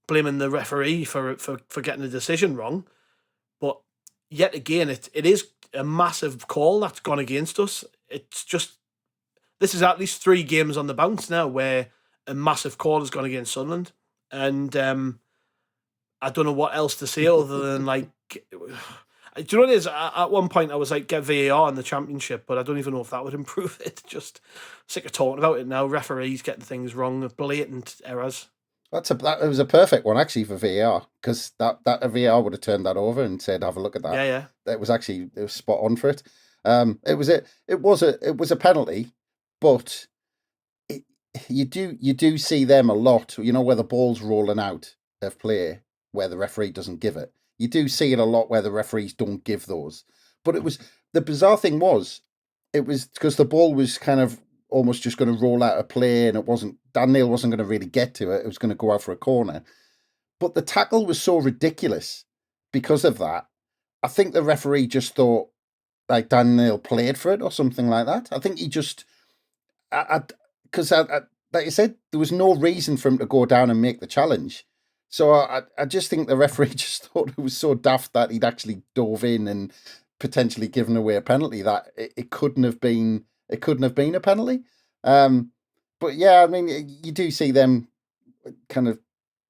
the referee for getting the decision wrong. But yet again, it is a massive call that's gone against us. It's just, this is at least 3 games on the bounce now where a massive call has gone against Sunderland. And I don't know what else to say other than like, do you know what it is? At one point I was like, get VAR in the Championship, but I don't even know if that would improve it. Just sick of talking about it now. Referees getting things wrong, blatant errors.
That was a perfect one actually for VAR, because that VAR would have turned that over and said, have a look at that.
Yeah.
It was spot on for it. It was a penalty, but you do see them a lot. You know, where the ball's rolling out of play, where the referee doesn't give it. You do see it a lot where the referees don't give those. But the bizarre thing was because the ball was kind of almost just going to roll out of play, and Dan Neil wasn't going to really get to it. It was going to go out for a corner. But the tackle was so ridiculous because of that. I think the referee just thought like Dan Neil played for it or something like that. I think he just, because like I said, there was no reason for him to go down and make the challenge. So I just think the referee just thought it was so daft that he'd actually dove in and potentially given away a penalty that it couldn't have been a penalty. But yeah, I mean, you do see them kind of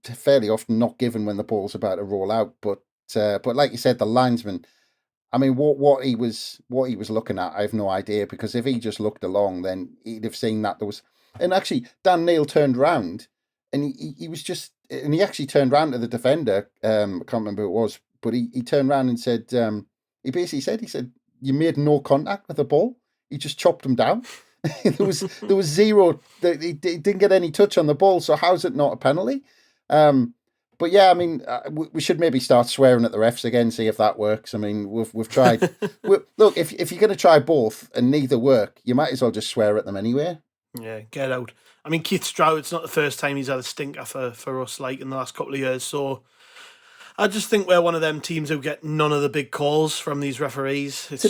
fairly often not given when the ball's about to roll out. But like you said, the linesman, I mean, what he was looking at, I have no idea, because if he just looked along, then he'd have seen that there was. And actually, Dan Neil turned round, and he was just, and he actually turned round to the defender. I can't remember who it was, but he turned round and said, he basically said, you made no contact with the ball. He just chopped him down. there was zero. He didn't get any touch on the ball. So how's it not a penalty? But yeah, I mean, we should maybe start swearing at the refs again, see if that works. I mean, we've tried. Look, if you're going to try both and neither work, you might as well just swear at them anyway.
Yeah, get out. I mean, Keith Stroud, it's not the first time he's had a stinker for us, like, in the last couple of years. So I just think we're one of them teams who get none of the big calls from these referees.
To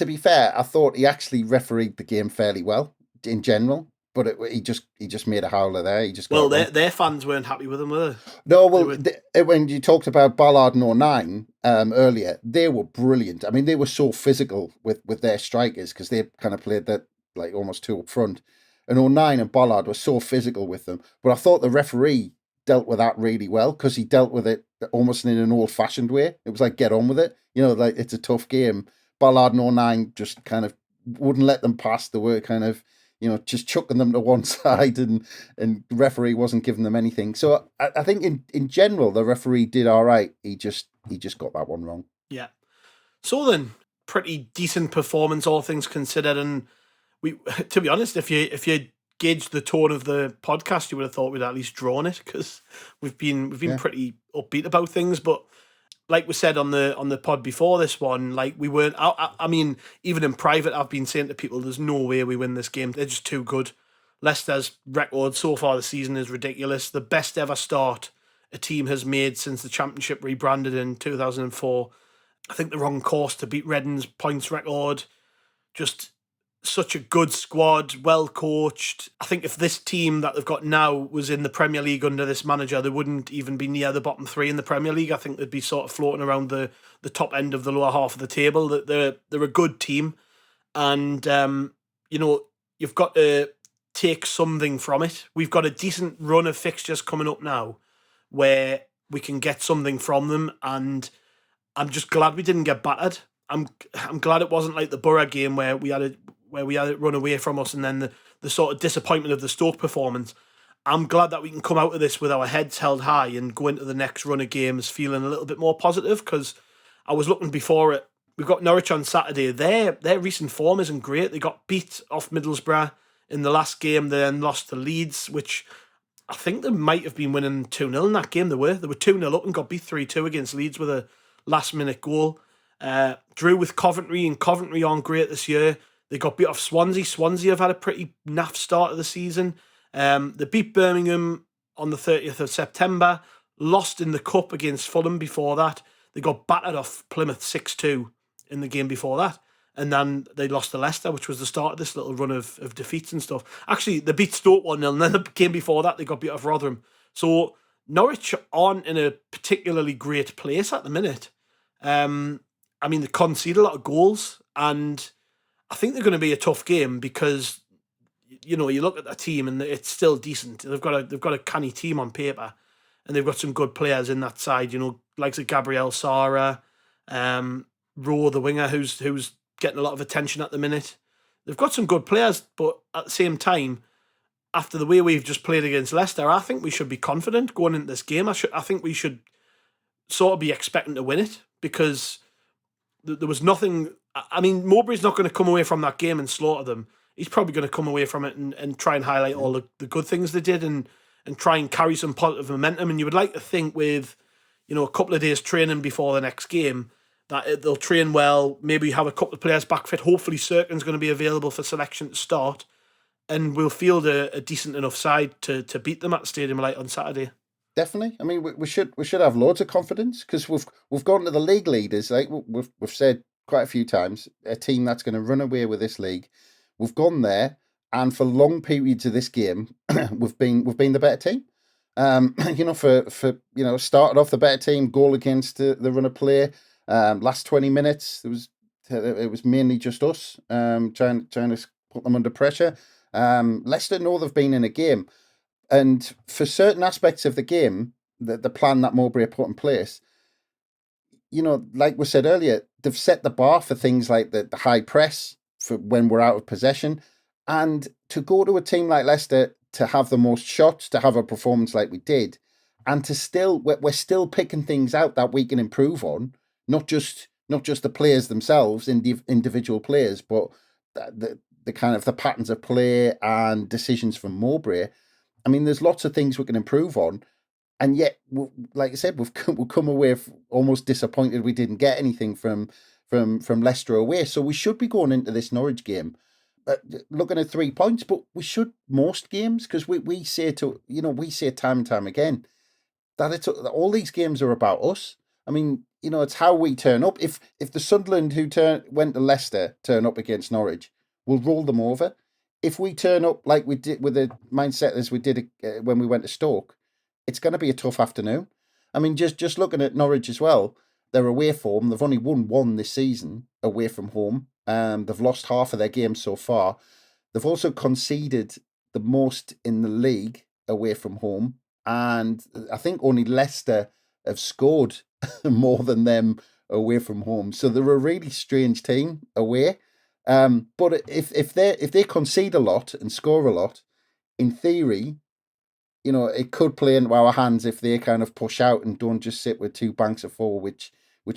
be fair, I thought he actually refereed the game fairly well in general. But he just made a howler there. He just
their fans weren't happy with him, were they?
No, well, when you talked about Ballard and 09 earlier, they were brilliant. I mean, they were so physical with their strikers, because they kind of played that like almost 2 up front. And 09 and Ballard were so physical with them. But I thought the referee dealt with that really well, because he dealt with it almost in an old-fashioned way. It was like, get on with it. You know, like, it's a tough game. Ballard and 09 just kind of wouldn't let them pass. They were kind of, you know, just chucking them to one side, and the referee wasn't giving them anything. So I think in general, the referee did all right. He just got that one wrong.
Yeah. So then, pretty decent performance, all things considered. And we, to be honest, if you gauge the tone of the podcast, you would have thought we'd at least drawn it, because we've been pretty upbeat about things. But like we said on the pod before this one, like, we weren't. I mean, even in private, I've been saying to people, there's no way we win this game. They're just too good. Leicester's record so far this season is ridiculous. The best ever start a team has made since the Championship rebranded in 2004. I think they're on course to beat Reading's points record. Just such a good squad, well coached. I think if this team that they've got now was in the Premier League under this manager, they wouldn't even be near the bottom three in the Premier League. I think they'd be sort of floating around the top end of the lower half of the table. They're a good team, and you've got to take something from it. We've got a decent run of fixtures coming up now, where we can get something from them, and I'm just glad we didn't get battered. I'm glad it wasn't like the Borough game where we had it run away from us, and then the sort of disappointment of the Stoke performance. I'm glad that we can come out of this with our heads held high and go into the next run of games feeling a little bit more positive, because I was looking before it. We've got Norwich on Saturday. Their recent form isn't great. They got beat off Middlesbrough in the last game, they then lost to Leeds, which I think they might have been winning 2-0 in that game. They were 2-0 up and got beat 3-2 against Leeds with a last-minute goal. Drew with Coventry, and Coventry aren't great this year. They got beat off Swansea. Swansea have had a pretty naff start of the season. They beat Birmingham on the 30th of September, lost in the Cup against Fulham before that. They got battered off Plymouth 6-2 in the game before that. And then they lost to Leicester, which was the start of this little run of defeats and stuff. Actually, they beat Stoke 1-0, and then the game before that, they got beat off Rotherham. So Norwich aren't in a particularly great place at the minute. They concede a lot of goals, and I think they're going to be a tough game because, you look at the team and it's still decent. They've got a canny team on paper, and they've got some good players in that side. Like Gabriel Sara, Rowe, the winger, who's getting a lot of attention at the minute. They've got some good players, but at the same time, after the way we've just played against Leicester, I think we should be confident going into this game. I think we should sort of be expecting to win it, because there was nothing. Mowbray's not going to come away from that game and slaughter them. He's probably going to come away from it and try and highlight all the good things they did and try and carry some positive momentum. And you would like to think with, a couple of days training before the next game, that they'll train well, maybe have a couple of players back fit. Hopefully Serkin's going to be available for selection to start, and we'll field a decent enough side to beat them at Stadium Light on Saturday.
Definitely. We should have loads of confidence, because we've gone to the league leaders. Like we've said quite a few times, a team that's going to run away with this league. We've gone there, and for long periods of this game, we've been the better team. Started off the better team, goal against the run of play. Last 20 minutes, it was mainly just us trying to put them under pressure. Leicester know they've been in a game. And for certain aspects of the game, the plan that Mowbray put in place, like we said earlier, they've set the bar for things like the high press for when we're out of possession. And to go to a team like Leicester, to have the most shots, to have a performance like we did, and we're still picking things out that we can improve on, not just the players themselves, individual players, but the kind of the patterns of play and decisions from Mowbray. There's lots of things we can improve on, and yet, like I said, we've come away almost disappointed we didn't get anything from Leicester away. So we should be going into this Norwich game looking at 3 points, but we should most games, because we say time and time again that all these games are about us. It's how we turn up. If the Sunderland who went to Leicester turn up against Norwich, we'll roll them over. If we turn up like we did with the mindset as we did when we went to Stoke, it's going to be a tough afternoon. Just looking at Norwich as well, their away form, they've only won one this season away from home. They've lost half of their games so far. They've also conceded the most in the league away from home. And I think only Leicester have scored more than them away from home. So they're a really strange team away. But if they concede a lot and score a lot, in theory, it could play into our hands if they kind of push out and don't just sit with two banks of four, which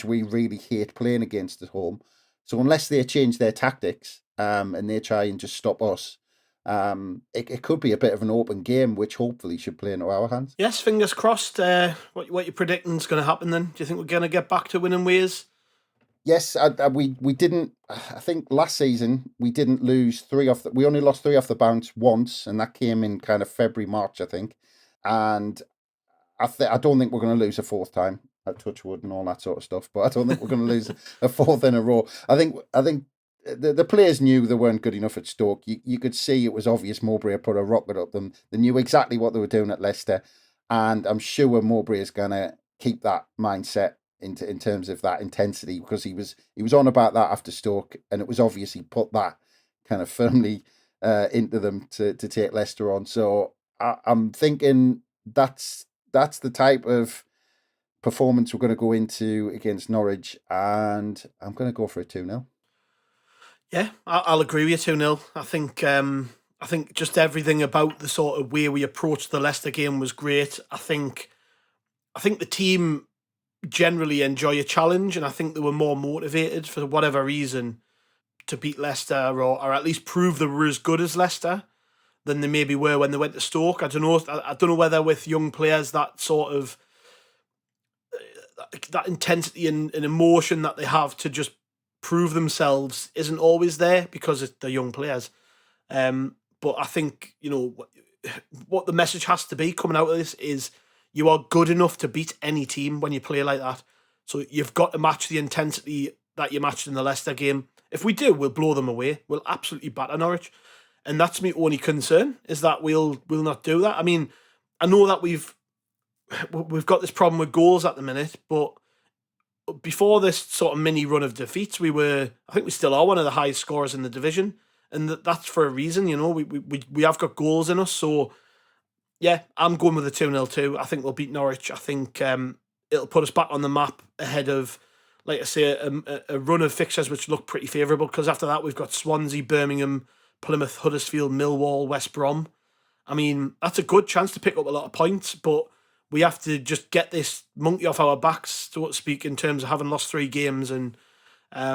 we really hate playing against at home. So unless they change their tactics and they try and just stop us, it could be a bit of an open game, which hopefully should play into our hands.
Yes, fingers crossed. What you're predicting is going to happen then? Do you think we're going to get back to winning ways?
Yes, we didn't. I think last season we didn't lose we only lost 3 off the bounce once, and that came in kind of February, March, I think. And I don't think we're going to lose a fourth time. At touch wood and all that sort of stuff, but I don't think we're going to lose a fourth in a row. I think the players knew they weren't good enough at Stoke. You could see it was obvious Mowbray had put a rocket up them. They knew exactly what they were doing at Leicester, and I'm sure Mowbray is going to keep that mindset in terms of that intensity, because he was on about that after Stoke, and it was obvious he put that kind of firmly into them to take Leicester on. So I'm thinking that's the type of performance we're going to go into against Norwich, and I'm going to go for a 2-0.
Yeah, I'll agree with you 2-0. I think just everything about the sort of way we approached the Leicester game was great. I think the team generally enjoy a challenge, and I think they were more motivated for whatever reason to beat Leicester, or at least prove they were as good as Leicester than they maybe were when they went to Stoke. I don't know. I don't know whether with young players that sort of that intensity and emotion that they have to just prove themselves isn't always there because they're young players. But I think, what the message has to be coming out of this is you are good enough to beat any team when you play like that. So you've got to match the intensity that you matched in the Leicester game. If we do, we'll blow them away. We'll absolutely batter Norwich. And that's my only concern, is that we'll not do that. I mean, I know that we've got this problem with goals at the minute, but before this sort of mini run of defeats, I think we still are one of the highest scorers in the division, and that's for a reason. We have got goals in us. So yeah, I'm going with a 2-0 too. I think we'll beat Norwich. I think it'll put us back on the map ahead of, like I say, a run of fixtures which look pretty favourable, because after that we've got Swansea, Birmingham, Plymouth, Huddersfield, Millwall, West Brom. I mean, that's a good chance to pick up a lot of points, but we have to just get this monkey off our backs, so to speak, in terms of having lost 3 games. And, I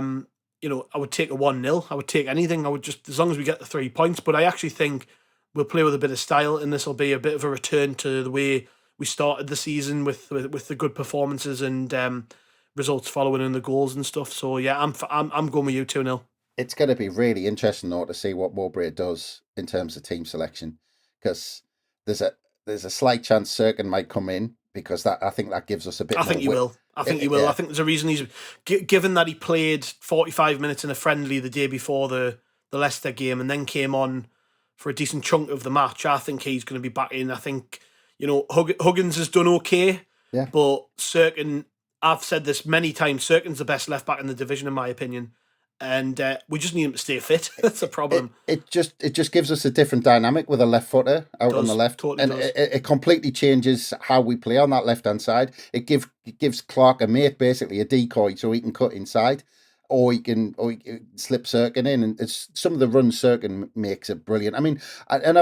would take a 1-0. I would take anything. I would just, as long as we get the 3 points. But I actually think we'll play with a bit of style, and this will be a bit of a return to the way we started the season with the good performances and results following in the goals and stuff. So yeah, I'm going with you 2-0.
It's going to be really interesting though to see what Mowbray does in terms of team selection, because there's a slight chance Serkin might come in, because I think that gives us a bit.
I think he will. I think he will. I think there's a reason he's given that he played 45 minutes in a friendly the day before the Leicester game, and then came on for a decent chunk of the match. I think he's going to be back in. I think Huggins has done okay, but Serkin, I've said this many times, Serkin's the best left back in the division in my opinion. And we just need him to stay fit. That's the problem.
It just gives us a different dynamic with a left footer out on the left,
totally
and
does.
it completely changes how we play on that left hand side. It gives Clark a mate, basically a decoy, so he can cut inside, or he can slip Serkin in. And it's some of the runs Serkin makes are brilliant. I mean, and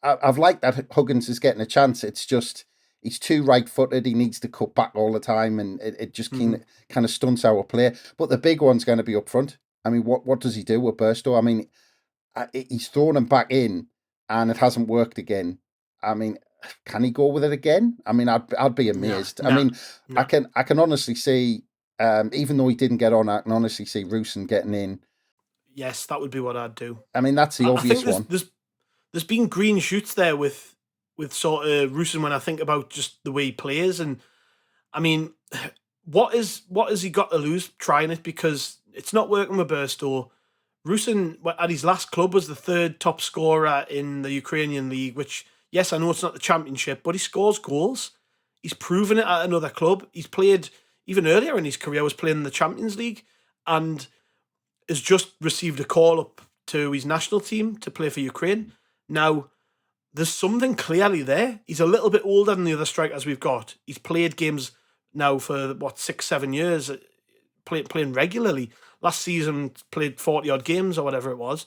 I've liked that Huggins is getting a chance. It's just he's too right-footed. He needs to cut back all the time, and it just kind of stunts our play. But the big one's going to be up front. I mean, what does he do with Burstow? I mean, he's thrown him back in, and it hasn't worked again. I mean, can he go with it again? I mean, I'd be amazed.
No,
I mean, no. I can honestly see, even though he didn't get on, I can honestly see Roosen getting in.
Yes, that would be what I'd do.
I mean, that's the obvious one.
There's been green shoots there with sort of Roosen when I think about just the way he plays, and I mean, what has he got to lose trying it? Because it's not working with Burstow. Roosen, at his last club, was the 3rd top scorer in the Ukrainian league, which, yes, I know it's not the championship, but he scores goals. He's proven it at another club. He's played, even earlier in his career, was playing in the Champions League, and has just received a call up to his national team to play for Ukraine. Now, there's something clearly there. He's a little bit older than the other strikers we've got. He's played games now for, 6-7 years, playing regularly. Last season played 40-odd games or whatever it was.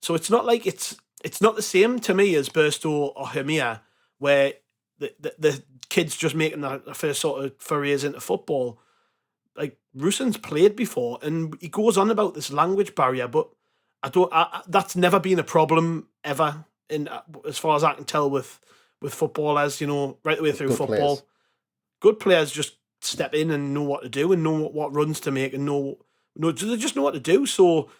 So it's not like it's not the same to me as Burstow or Hermia, where the kids just making their first sort of forays into football. Like, Roosen's played before, and he goes on about this language barrier, but that's never been a problem ever, in as far as I can tell with footballers, right the way through football. Players. Good players just step in and know what to do, and know what runs to make, and they just know what to do. So,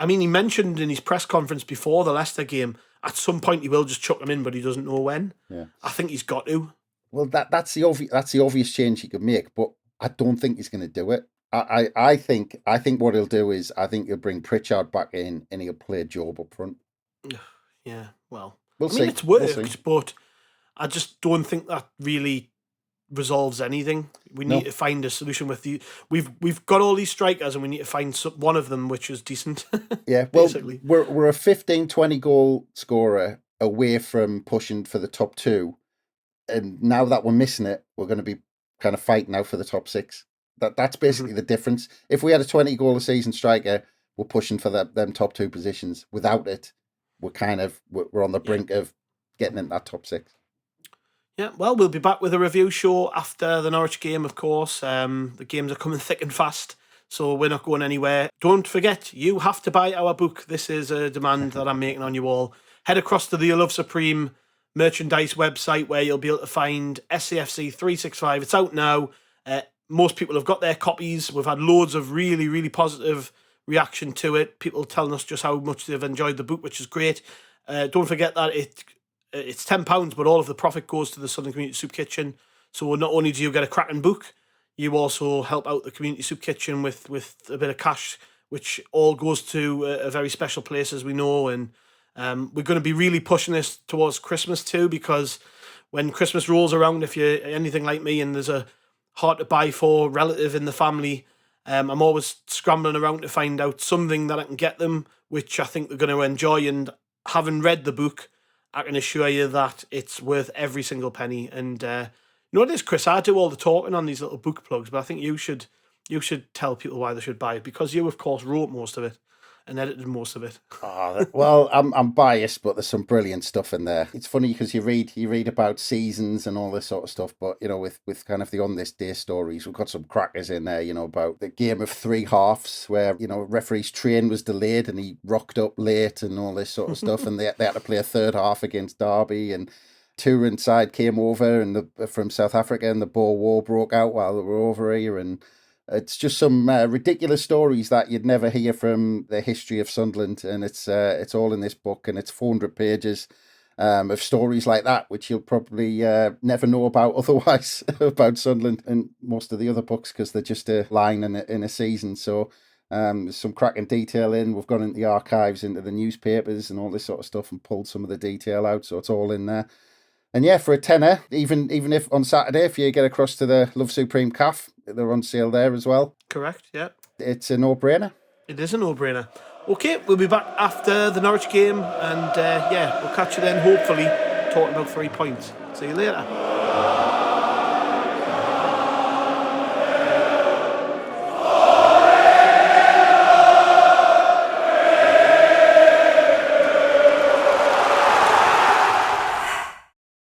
I mean, he mentioned in his press conference before the Leicester game, at some point he will just chuck them in, but he doesn't know when.
Yeah.
I think he's got to.
Well, that's the obvious change he could make, but I don't think he's going to do it. I think what he'll do is I think he'll bring Pritchard back in and he'll play Job up front.
Yeah, well,
We'll
I mean,
see.
it's
We'll
worked,
see.
but I just don't think that really resolves anything. We
No.
need to find a solution with the. We've got all these strikers, and we need to find one of them which is decent.
Yeah, well,
basically,
we're a 15, 20 goal scorer away from pushing for the top two, and now that we're missing it, we're going to be kind of fighting out for the top six. That's basically the difference. If we had a 20 goal a season striker, we're pushing for them top two positions. Without it, we're on the brink of getting in that top six.
Yeah, well, we'll be back with a review show after the Norwich game, of course. The games are coming thick and fast, so we're not going anywhere. Don't forget, you have to buy our book. This is a demand that I'm making on you all. Head across to the Love Supreme merchandise website where you'll be able to find SAFC 365. It's out now. Most people have got their copies. We've had loads of really, really positive reaction to it. People telling us just how much they've enjoyed the book, which is great. Don't forget that it's £10, but all of the profit goes to the Sunderland Community Soup Kitchen. So not only do you get a cracking book, you also help out the Community Soup Kitchen with a bit of cash, which all goes to a very special place, as we know. And we're going to be really pushing this towards Christmas too, because when Christmas rolls around, if you're anything like me and there's a hard to buy for relative in the family, I'm always scrambling around to find out something that I can get them, which I think they're going to enjoy. And having read the book, I can assure you that it's worth every single penny. And you know what it is, Chris? I do all the talking on these little book plugs, but I think you should tell people why they should buy it, because you, of course, wrote most of it and edited most of it.
Well, I'm biased, but there's some brilliant stuff in there. It's funny because you read about seasons and all this sort of stuff, but with kind of the on this day stories, we've got some crackers in there. About the game of three halves where referee's train was delayed and he rocked up late and all this sort of stuff, and they had to play a third half against Derby, and touring side came over and from South Africa, and the Boer War broke out while they were over here, and it's just some ridiculous stories that you'd never hear from the history of Sunderland, and it's all in this book, and it's 400 pages of stories like that, which you'll probably never know about otherwise about Sunderland and most of the other books, because they're just a line in a season. So there's some cracking detail in. We've gone into the archives, into the newspapers and all this sort of stuff, and pulled some of the detail out, so it's all in there. And yeah, for a tenner, even if on Saturday, if you get across to the Love Supreme Calf, they're on sale there as well.
Correct, yeah.
It's a no-brainer.
It is a no-brainer. Okay, we'll be back after the Norwich game, and we'll catch you then, hopefully, talking about 3 points. See you later.